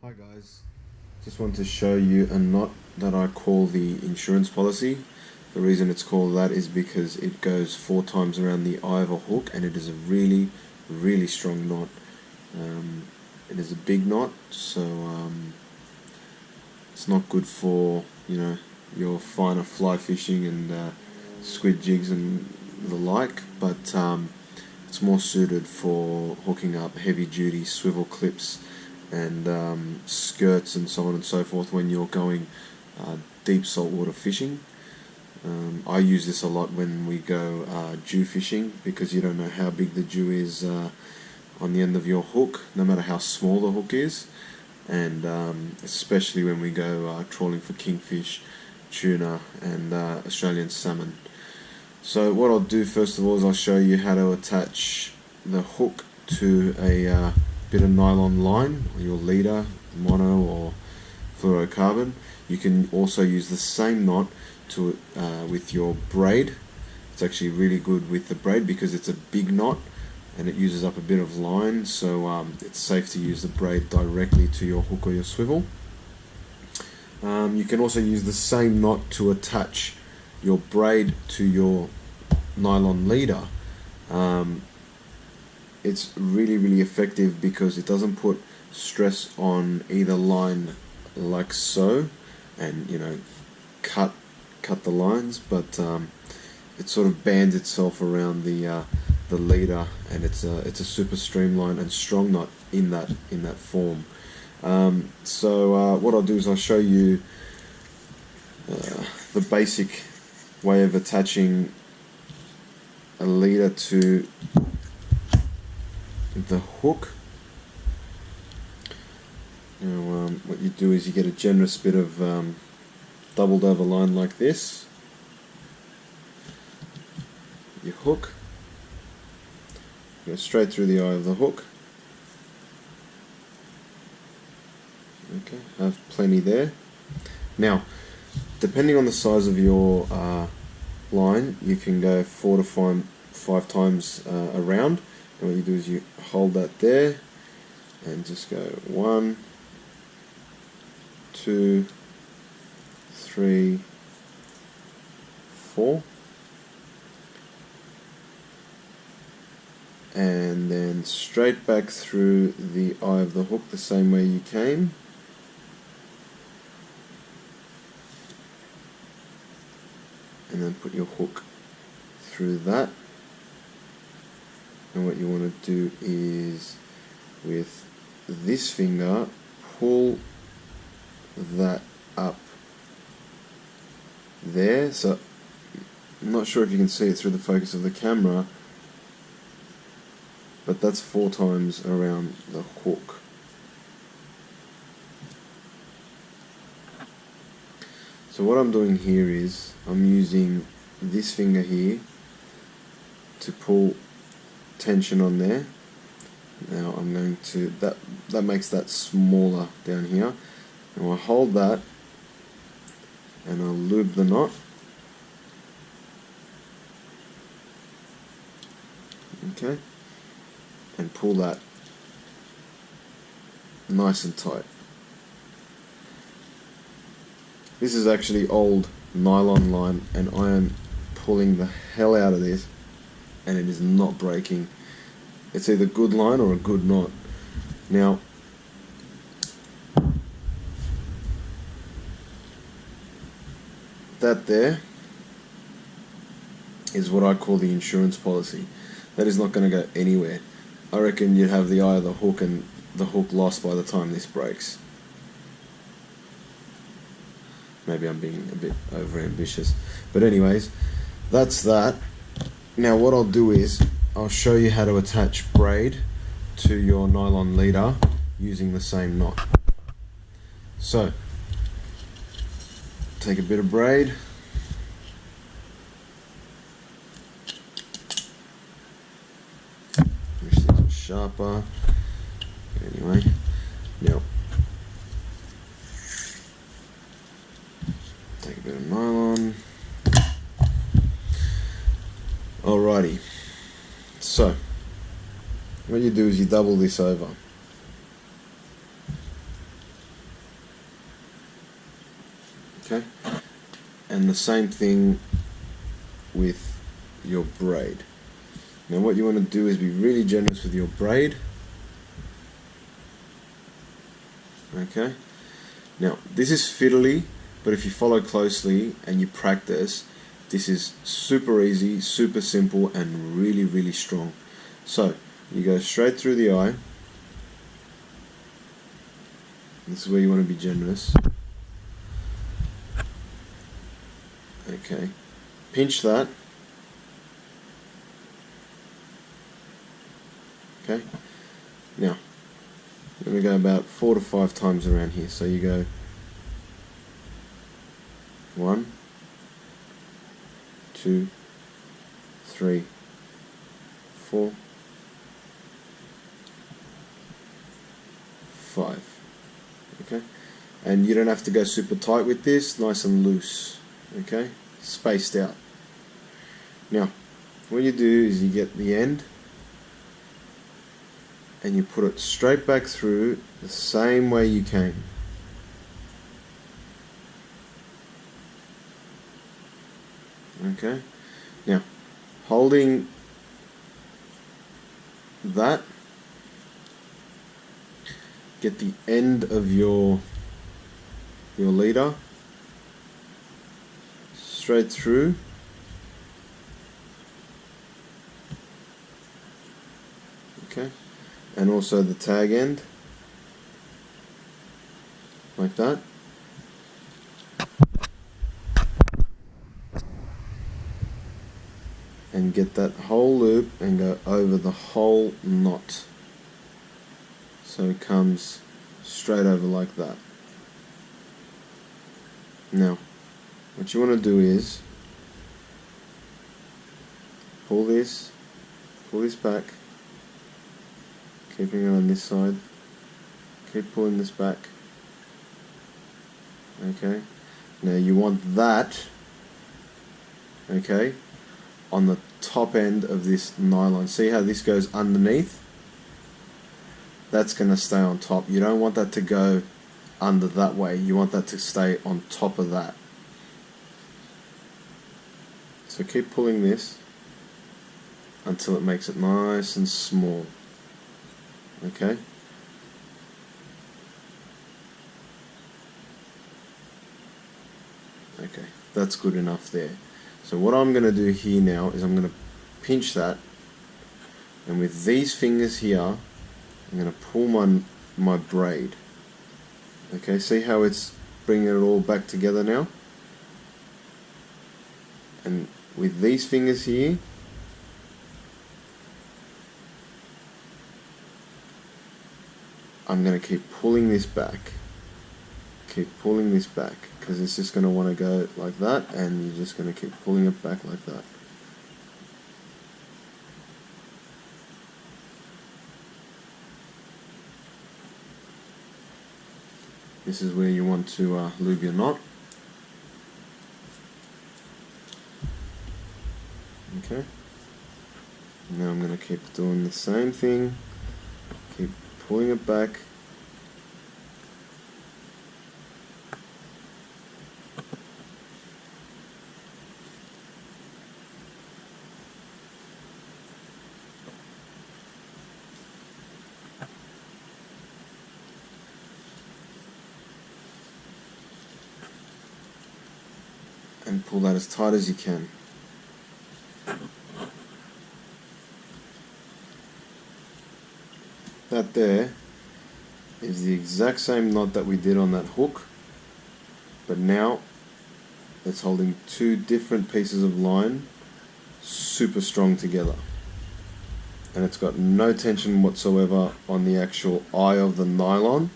Hi guys, just want to show you a knot that I call the insurance policy. The reason it's called that is because it goes 4 times around the eye of a hook, and it is a really strong knot. It is a big knot, so it's not good for your finer fly fishing and squid jigs and the like, but it's more suited for hooking up heavy duty swivel clips and skirts and so on and so forth when you're going deep saltwater fishing. I use this a lot when we go dew fishing, because you don't know how big the dew is on the end of your hook, no matter how small the hook is, and especially when we go trawling for kingfish, tuna and Australian salmon. So what I'll do first of all is I'll show you how to attach the hook to a bit of nylon line, or your leader, mono or fluorocarbon. You can also use the same knot to with your braid. It's actually really good with the braid because it's a big knot and it uses up a bit of line, so it's safe to use the braid directly to your hook or your swivel. You can also use the same knot to attach your braid to your nylon leader. It's really effective because it doesn't put stress on either line like so, and cut the lines, but it sort of bands itself around the leader, and it's a super streamlined and strong knot in that form. So what I'll do is I'll show you the basic way of attaching a leader to the hook. Now what you do is you get a generous bit of doubled over line like this. Your hook, go straight through the eye of the hook. Okay, I have plenty there. Now, depending on the size of your line, you can go 4 to 5 times around. And what you do is you hold that there and just go 1, 2, 3, 4, and then straight back through the eye of the hook the same way you came. And then put your hook through that. And what you want to do is, with this finger, pull that up there. So I'm not sure if you can see it through the focus of the camera, but that's 4 times around the hook. So what I'm doing here is I'm using this finger here to pull tension on there. Now I'm going to, that makes that smaller down here. Now I hold that and I'll lube the knot. Okay, and pull that nice and tight. This is actually old nylon line, and I am pulling the hell out of this, and it is not breaking. It's either good line or a good knot. Now, that there is what I call the insurance policy. That is not going to go anywhere. I reckon you'd have the eye of the hook and the hook lost by the time this breaks. Maybe I'm being a bit over ambitious, but anyways, that's that. Now what I'll do is I'll show you how to attach braid to your nylon leader using the same knot. So take a bit of braid, wish these were sharper. Anyway, now take a bit of nylon. Alrighty, so what you do is you double this over. Okay, and the same thing with your braid. Now what you want to do is be really generous with your braid. Okay, now this is fiddly, but if you follow closely and you practice, this is super easy, super simple, and really, really strong. So you go straight through the eye. This is where you want to be generous. Okay, pinch that. Okay, now I'm going to go about 4 to 5 times around here. So you go 1, 2, 3, 4, 5. Okay, and you don't have to go super tight with this, nice and loose. Okay, spaced out. Now what you do is you get the end and you put it straight back through the same way you came. Okay, now holding that, get the end of your leader straight through. Okay, and also the tag end, like that. And get that whole loop and go over the whole knot. So it comes straight over like that. Now, what you want to do is pull this back, keeping it on this side, keep pulling this back. Okay, now you want that, okay, on the top end of this nylon. See how this goes underneath? That's going to stay on top. You don't want that to go under that way. You want that to stay on top of that. So keep pulling this until it makes it nice and small. Okay? Okay, that's good enough there. So what I'm going to do here now is I'm going to pinch that, and with these fingers here I'm going to pull my braid. Okay, see how it's bringing it all back together now? And with these fingers here, I'm going to keep pulling this back. Keep pulling this back, because it's just going to want to go like that, and you're just going to keep pulling it back like that. This is where you want to lube your knot. Okay. Now I'm going to keep doing the same thing. Keep pulling it back. And pull that as tight as you can. That there is the exact same knot that we did on that hook, but now it's holding two different pieces of line super strong together, and it's got no tension whatsoever on the actual eye of the nylon.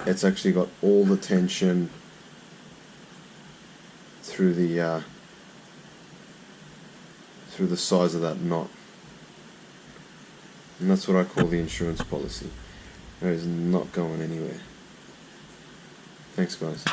It's actually got all the tension through the size of that knot. And that's what I call the insurance policy. It is not going anywhere. Thanks, guys.